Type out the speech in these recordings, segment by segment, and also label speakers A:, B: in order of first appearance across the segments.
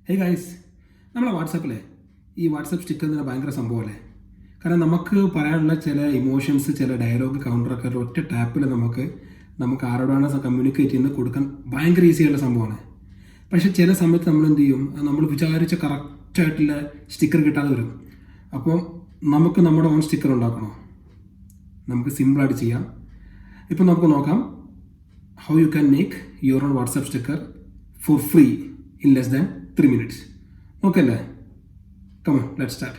A: Hey guys, നമ്മളെ വാട്സാപ്പിലെ ഈ WhatsApp sticker തന്നെ ഭയങ്കര സംഭവമല്ലേ? കാരണം നമുക്ക് പറയാനുള്ള ചില ഇമോഷൻസ്, ചില ഡയലോഗ്, കൗണ്ടറൊക്കെ ഒറ്റ ടാപ്പിൽ നമുക്ക് ആരോടാണ് കമ്മ്യൂണിക്കേറ്റ് ചെയ്യുന്നത് കൊടുക്കാൻ ഭയങ്കര ഈസിയായിട്ടുള്ള സംഭവമാണ്. പക്ഷേ ചില സമയത്ത് നമ്മൾ എന്ത് ചെയ്യും, നമ്മൾ വിചാരിച്ച കറക്റ്റായിട്ടുള്ള സ്റ്റിക്കർ കിട്ടാതെ വരും. അപ്പോൾ നമുക്ക് നമ്മുടെ ഓൺ സ്റ്റിക്കർ ഉണ്ടാക്കണോ? നമുക്ക് സിമ്പിളായിട്ട് ചെയ്യാം. ഇപ്പോൾ നമുക്ക് നോക്കാം how you can make your own WhatsApp sticker four free in less than 3 minutes. Okay, come on, let's start.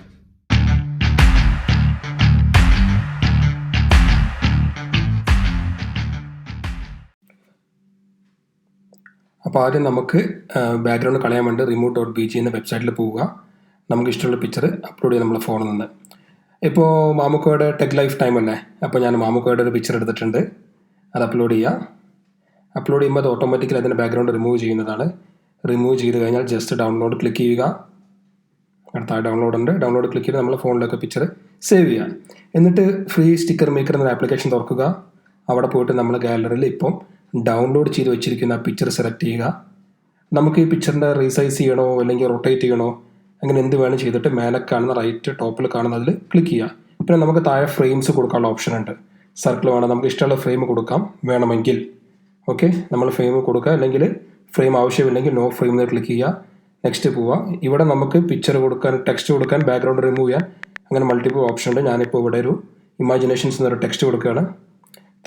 A: അപ്പോൾ ആദ്യം നമുക്ക് ബാക്ക്ഗ്രൗണ്ട് കളയാൻ വേണ്ടി remote.bg എന്ന വെബ്സൈറ്റിൽ പോവുക. നമുക്ക് ഇഷ്ടമുള്ള പിക്ചർ അപ്ലോഡ് ചെയ്യാം നമ്മളെ ഫോണിൽ നിന്ന്. ഇപ്പോൾ മാമുക്കോയുടെ ടെക് ലൈഫ് ടൈം അല്ലേ, അപ്പോൾ ഞാൻ മാമുക്കോയുടെ ഒരു പിക്ചർ എടുത്തിട്ടുണ്ട്. അത് അപ്ലോഡ് ചെയ്യുമ്പോൾ അത് ഓട്ടോമാറ്റിക്കലി അതിൻ്റെ ബാക്ക്ഗ്രൗണ്ട് റിമൂവ് ചെയ്യുന്നതാണ്. റിമൂവ് ചെയ്ത് കഴിഞ്ഞാൽ ജസ്റ്റ് ഡൗൺലോഡ് ക്ലിക്ക് ചെയ്യുക. അടുത്ത ഡൗൺലോഡ് ക്ലിക്ക് ചെയ്ത് നമ്മളെ ഫോണിലൊക്കെ പിക്ചർ സേവ് ചെയ്യുക. എന്നിട്ട് ഫ്രീ സ്റ്റിക്കർ മേക്കർ എന്നൊരു ആപ്ലിക്കേഷൻ തുറക്കുക. അവിടെ പോയിട്ട് നമ്മൾ ഗാലറിയിൽ ഇപ്പം ഡൗൺലോഡ് ചെയ്ത് വെച്ചിരിക്കുന്ന പിക്ചർ സെലക്ട് ചെയ്യുക. നമുക്ക് ഈ പിക്ചറിൻ്റെ റീസൈസ് ചെയ്യണോ അല്ലെങ്കിൽ റൊട്ടേറ്റ് ചെയ്യണോ, അങ്ങനെ എന്ത് വേണം ചെയ്തിട്ട് മേലെ കാണുന്ന റൈറ്റ് ടോപ്പിൽ കാണുന്നതിൽ ക്ലിക്ക് ചെയ്യുക. പിന്നെ നമുക്ക് താഴെ ഫ്രെയിംസ് കൊടുക്കാനുള്ള ഓപ്ഷൻ ഉണ്ട്. സർക്കിൾ വേണം, നമുക്ക് ഇഷ്ടമുള്ള ഫ്രെയിം കൊടുക്കാം വേണമെങ്കിൽ. ഓക്കെ, നമ്മൾ ഫ്രെയിം കൊടുക്കുക, അല്ലെങ്കിൽ ഫ്രെയിം ആവശ്യമില്ലെങ്കിൽ നോ ഫ്രെയിം എന്ന് ക്ലിക്ക് ചെയ്യുക. നെക്സ്റ്റ് പോവുക. ഇവിടെ നമുക്ക് പിക്ചർ കൊടുക്കാൻ, ടെക്സ്റ്റ് കൊടുക്കാൻ, ബാക്ക്ഗ്രൗണ്ട് റിമൂവ് ചെയ്യാൻ, അങ്ങനെ മൾട്ടിപ്പിൾ ഓപ്ഷൻ ഉണ്ട്. ഞാനിപ്പോൾ ഇവിടെ ഒരു ഇമാജിനേഷൻസ് എന്നൊരു ടെക്സ്റ്റ് കൊടുക്കുകയാണ്.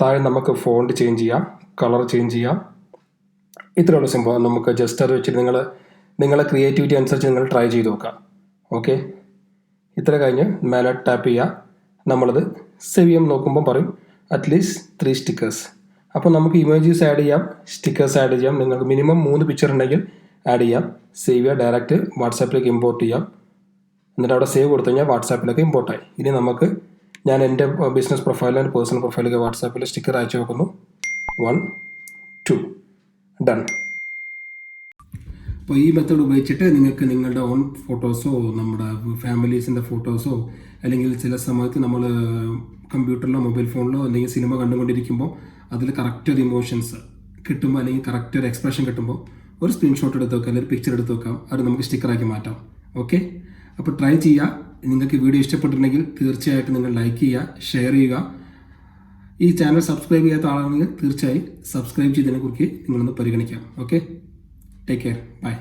A: താഴെ നമുക്ക് ഫോണ്ട് ചേഞ്ച് ചെയ്യാം, കളർ ചേഞ്ച് ചെയ്യാം. ഇത്രയുള്ള സംഭവം. നമുക്ക് ജസ്റ്റ് അത് വെച്ചിട്ട് നിങ്ങളെ ക്രിയേറ്റിവിറ്റി അനുസരിച്ച് നിങ്ങൾ ട്രൈ ചെയ്ത് നോക്കാം. ഓക്കെ, ഇത്ര കഴിഞ്ഞ് മേലെ ടാപ്പ് ചെയ്യുക. നമ്മളത് സേവ് ചെയ്യാൻ നോക്കുമ്പോൾ പറയും അറ്റ്ലീസ്റ്റ് 3 സ്റ്റിക്കേഴ്സ്. അപ്പോൾ നമുക്ക് ഇമേജസ് ആഡ് ചെയ്യാം, സ്റ്റിക്കേഴ്സ് ആഡ് ചെയ്യാം. നിങ്ങൾക്ക് മിനിമം 3 പിക്ചർ ഉണ്ടെങ്കിൽ ആഡ് ചെയ്യാം. സേവ് ചെയ്യുക, ഡയറക്റ്റ് വാട്സാപ്പിലേക്ക് ഇമ്പോർട്ട് ചെയ്യാം. എന്നിട്ട് അവിടെ സേവ് കൊടുത്തു കഴിഞ്ഞാൽ വാട്സാപ്പിലേക്ക് ഇമ്പോർട്ടായി. ഇനി ഞാൻ എൻ്റെ ബിസിനസ് പ്രൊഫൈലിൽ, എൻ്റെ പേഴ്സണൽ പ്രൊഫൈലിലേക്ക് വാട്സാപ്പിൽ സ്റ്റിക്കർ അയച്ചു വെക്കുന്നു. 1 2 ഡൺ. അപ്പോൾ ഈ മെത്തേഡ് ഉപയോഗിച്ചിട്ട് നിങ്ങൾക്ക് നിങ്ങളുടെ ഓൺ ഫോട്ടോസോ, നമ്മുടെ ഫാമിലീസിൻ്റെ ഫോട്ടോസോ, അല്ലെങ്കിൽ ചില സമയത്ത് നമ്മൾ കമ്പ്യൂട്ടറിലോ മൊബൈൽ ഫോണിലോ അല്ലെങ്കിൽ സിനിമ കണ്ടുകൊണ്ടിരിക്കുമ്പോൾ അതിൽ കറക്റ്റ് ഒരു ഇമോഷൻസ് കിട്ടുമ്പോൾ, അല്ലെങ്കിൽ കറക്റ്റ് ഒരു എക്സ്പ്രഷൻ കിട്ടുമ്പോൾ ഒരു സ്ക്രീൻഷോട്ട് എടുത്ത് വെക്കാം, അല്ലെങ്കിൽ പിക്ചർ എടുത്ത് വെക്കാം. അത് നമുക്ക് സ്റ്റിക്കറാക്കി മാറ്റാം. ഓക്കെ, അപ്പോൾ ട്രൈ ചെയ്യുക. നിങ്ങൾക്ക് വീഡിയോ ഇഷ്ടപ്പെട്ടിട്ടുണ്ടെങ്കിൽ തീർച്ചയായിട്ടും നിങ്ങൾ ലൈക്ക് ചെയ്യുക, ഷെയർ ചെയ്യുക. ഈ ചാനൽ സബ്സ്ക്രൈബ് ചെയ്യാത്ത ആളാണെങ്കിൽ തീർച്ചയായും സബ്സ്ക്രൈബ് ചെയ്തതിനെക്കുറിച്ച് നിങ്ങളൊന്ന് പരിഗണിക്കാം. Okay, take care, by.